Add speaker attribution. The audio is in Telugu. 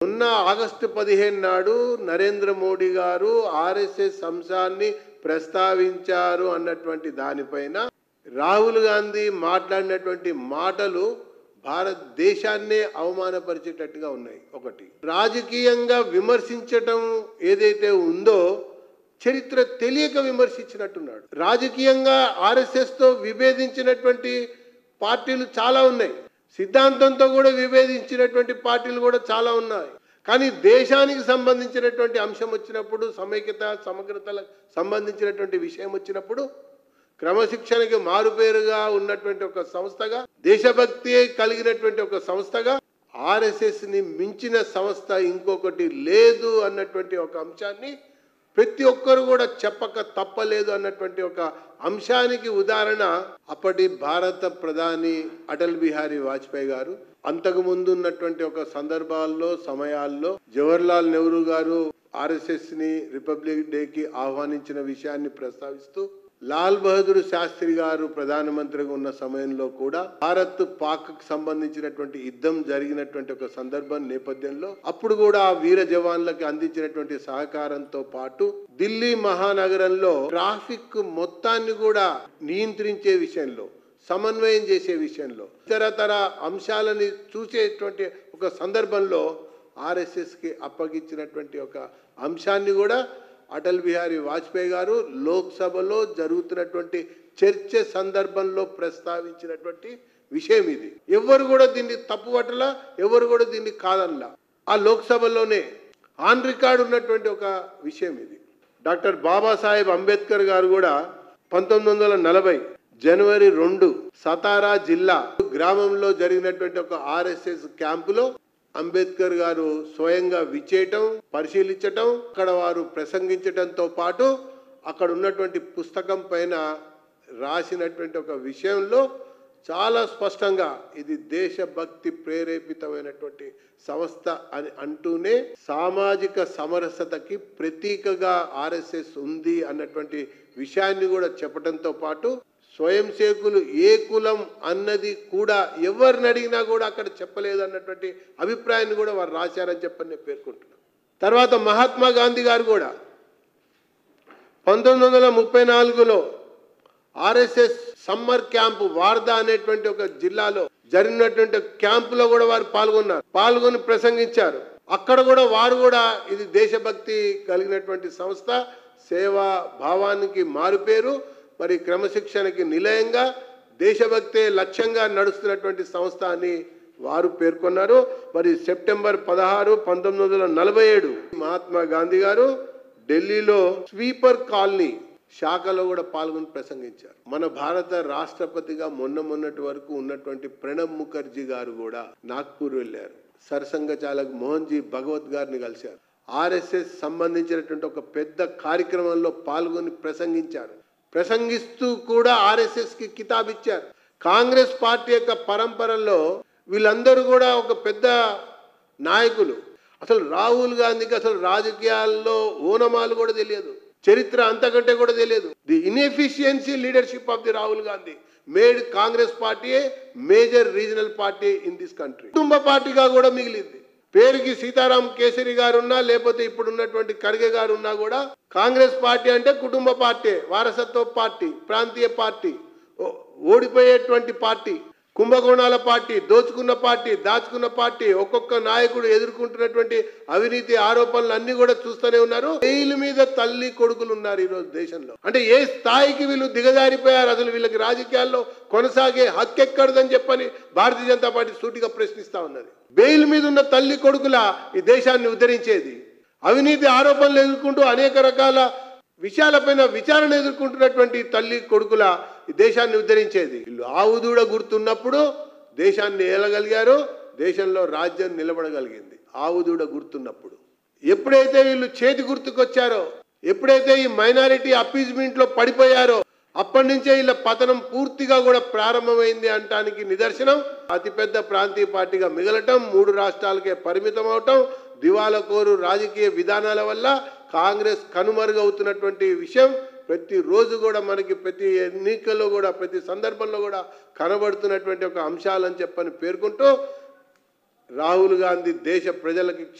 Speaker 1: మొన్న ఆగస్టు 15 నాడు నరేంద్ర మోడీ గారు ఆర్ఎస్ఎస్ అంశాన్ని ప్రస్తావించారు అన్నటువంటి దానిపైన రాహుల్ గాంధీ మాట్లాడినటువంటి మాటలు భారతదేశాన్నే అవమానపరిచేటట్టుగా ఉన్నాయి. ఒకటి, రాజకీయంగా విమర్శించటం ఏదైతే ఉందో చరిత్ర తెలియక విమర్శించినట్టున్నాడు. రాజకీయంగా ఆర్ఎస్ఎస్ తో విభేదించినటువంటి పార్టీలు చాలా ఉన్నాయి, సిద్ధాంతంతో కూడా విభేదించినటువంటి పార్టీలు కూడా చాలా ఉన్నాయి. కానీ దేశానికి సంబంధించినటువంటి అంశం వచ్చినప్పుడు, సమైక్యత సమగ్రతలకు సంబంధించినటువంటి విషయం వచ్చినప్పుడు, క్రమశిక్షణకి మారుపేరుగా ఉన్నటువంటి ఒక సంస్థగా, దేశభక్తి కలిగినటువంటి ఒక సంస్థగా ఆర్ఎస్ఎస్ ని మించిన సంస్థ ఇంకొకటి లేదు అన్నటువంటి ఒక అంశాన్ని ప్రతి ఒక్కరు కూడా చెప్పక తప్పలేదు అన్నటువంటి ఒక అంశానికి ఉదాహరణ అప్పటి భారత ప్రధాని అటల్ బిహారీ వాజ్పేయి గారు. అంతకు ముందు ఉన్నటువంటి ఒక సందర్భాల్లో సమయాల్లో జవహర్లాల్ నెహ్రూ గారు ఆర్ఎస్ఎస్ ని రిపబ్లిక్ డేకి ఆహ్వానించిన విషయాన్ని ప్రస్తావిస్తూ, లాల్ బహదూర్ శాస్త్రి గారు ప్రధానమంత్రిగా ఉన్న సమయంలో కూడా భారత్ పాక్ సంబంధించినటువంటి యుద్ధం జరిగినటువంటి ఒక సందర్భం నేపథ్యంలో అప్పుడు కూడా ఆ వీర జవాన్లకు అందించినటువంటి సహకారంతో పాటు ఢిల్లీ మహానగరంలో ట్రాఫిక్ మొత్తాన్ని కూడా నియంత్రించే విషయంలో, సమన్వయం చేసే విషయంలో, ఇతరతర అంశాలని చూసేటువంటి ఒక సందర్భంలో ఆర్ఎస్ఎస్ కి అప్పగించినటువంటి ఒక అంశాన్ని కూడా అటల్ బిహారీ వాజ్పేయి గారు లోక్సభలో జరుగుతున్నటువంటి చర్చ సందర్భంలో ప్రస్తావించినటువంటి విషయం ఇది. ఎవరు కూడా దీన్ని తప్పుపట్టలా, ఎవరు కూడా దీన్ని కాదనలా. ఆ లోక్సభలోనే ఆన్ రికార్డ్ ఉన్నటువంటి ఒక విషయం ఇది. డాక్టర్ బాబాసాహెబ్ అంబేద్కర్ గారు కూడా 1940 జనవరి 2 సతారా జిల్లా గ్రామంలో జరిగినటువంటి ఒక ఆర్ఎస్ఎస్ క్యాంపులో అంబేద్కర్ గారు స్వయంగా విచేయటం, పరిశీలించటం, అక్కడ వారు ప్రసంగించటంతో పాటు అక్కడ ఉన్నటువంటి పుస్తకం పైన రాసినటువంటి ఒక విషయంలో చాలా స్పష్టంగా ఇది దేశభక్తి ప్రేరేపితమైనటువంటి సంస్థ అని అంటూనే సామాజిక సమరసతకి ప్రతీకగా ఆర్ఎస్ఎస్ ఉంది అన్నటువంటి విషయాన్ని కూడా చెప్పడంతో పాటు స్వయం సేవకులు ఏ కులం అన్నది కూడా ఎవరిని అడిగినా కూడా అక్కడ చెప్పలేదు అన్నటువంటి అభిప్రాయాన్ని కూడా వారు రాశారని చెప్పని నేను పేర్కొంటున్నాను. తర్వాత మహాత్మా గాంధీ గారు కూడా 1934లో ఆర్ఎస్ఎస్ సమ్మర్ క్యాంపు వార్దా అనేటువంటి ఒక జిల్లాలో జరిగినటువంటి క్యాంపులో కూడా వారు పాల్గొని ప్రసంగించారు. అక్కడ కూడా వారు కూడా ఇది దేశభక్తి కలిగినటువంటి సంస్థ, సేవా భావానికి మారుపేరు, మరి క్రమశిక్షణకి నిలయంగా దేశభక్తే లక్ష్యంగా నడుస్తున్నటువంటి సంస్థ అని వారు పేర్కొన్నారు. మరి సెప్టెంబర్ 16, 1947 మహాత్మా గాంధీ గారు ఢిల్లీలో స్వీపర్ కాలనీ శాఖలో కూడా పాల్గొని ప్రసంగించారు. మన భారత రాష్ట్రపతిగా మొన్నటి వరకు ఉన్నటువంటి ప్రణబ్ ముఖర్జీ గారు కూడా నాగ్పూర్ వెళ్ళారు. సరసంఘ చాలక్ మోహన్ జీ భగవత్ గారిని కలిశారు. ఆర్ఎస్ఎస్ సంబంధించినటువంటి ఒక పెద్ద కార్యక్రమంలో పాల్గొని ప్రసంగించారు. ప్రసంగిస్తూ కూడా ఆర్ఎస్ఎస్ కి కితాబ్ ఇచ్చారు. కాంగ్రెస్ పార్టీ యొక్క పరంపరలో వీళ్ళందరూ కూడా ఒక పెద్ద నాయకులు. అసలు రాహుల్ గాంధీకి అసలు రాజకీయాల్లో ఓనమాలు కూడా తెలియదు, చరిత్ర అంతకంటే కూడా తెలియదు. The inefficiency leadership of the Rahul Gandhi made Congress party major regional party in this country. కుటుంబ పార్టీగా కూడా మిగిలింది. పేరుకి సీతారాం కేసరి గారు ఉన్నా, లేకపోతే ఇప్పుడు ఉన్నటువంటి ఖర్గే గారు ఉన్నా కూడా కాంగ్రెస్ పార్టీ అంటే కుటుంబ పార్టీ, వారసత్వ పార్టీ, ప్రాంతీయ పార్టీ, ఓడిపోయేటువంటి పార్టీ, కుంభకోణాల పార్టీ, దోచుకున్న పార్టీ, దాచుకున్న పార్టీ, ఒక్కొక్క నాయకుడు ఎదుర్కొంటున్నటువంటి అవినీతి ఆరోపణలు అన్ని కూడా చూస్తూనే ఉన్నారు. జైలు మీద తల్లి కొడుకులు ఉన్నారు ఈరోజు దేశంలో. అంటే ఏ స్థాయికి వీళ్ళు దిగజారిపోయారు? అసలు వీళ్ళకి రాజకీయాల్లో కొనసాగే హక్కు ఎక్కడదని చెప్పని భారతీయ జనతా పార్టీ సూటిగా ప్రశ్నిస్తా ఉన్నది. బెయిల్ మీద ఉన్న తల్లి కొడుకుల ఈ దేశాన్ని ఉద్ధరించేది, అవినీతి ఆరోపణలు ఎదుర్కొంటూ అనేక రకాల విషయాలపైన విచారణ ఎదుర్కొంటున్నటువంటి తల్లి కొడుకుల ఈ దేశాన్ని ఉద్ధరించేది. వీళ్ళు ఆవుదూడ గుర్తున్నప్పుడు దేశాన్ని ఏలగలిగారు, దేశంలో రాజ్యం నిలబడగలిగింది. ఆవుదూడ గుర్తున్నప్పుడు ఎప్పుడైతే వీళ్ళు చేతి గుర్తుకొచ్చారో, ఎప్పుడైతే ఈ మైనారిటీ అపీజ్మెంట్ లో పడిపోయారో, అప్పటి నుంచే వీళ్ళ పతనం పూర్తిగా కూడా ప్రారంభమైంది అనటానికి నిదర్శనం అతిపెద్ద ప్రాంతీయ పార్టీగా మిగలటం, 3 రాష్ట్రాలకే పరిమితం అవటం, దివాలకోరు రాజకీయ విధానాల వల్ల కాంగ్రెస్ కనుమరుగవుతున్నటువంటి విషయం ప్రతిరోజు కూడా మనకి ప్రతి ఎన్నికల్లో కూడా ప్రతి సందర్భంలో కూడా కనబడుతున్నటువంటి ఒక అంశాలని చెప్పని పేర్కొంటూ రాహుల్ గాంధీ దేశ ప్రజలకి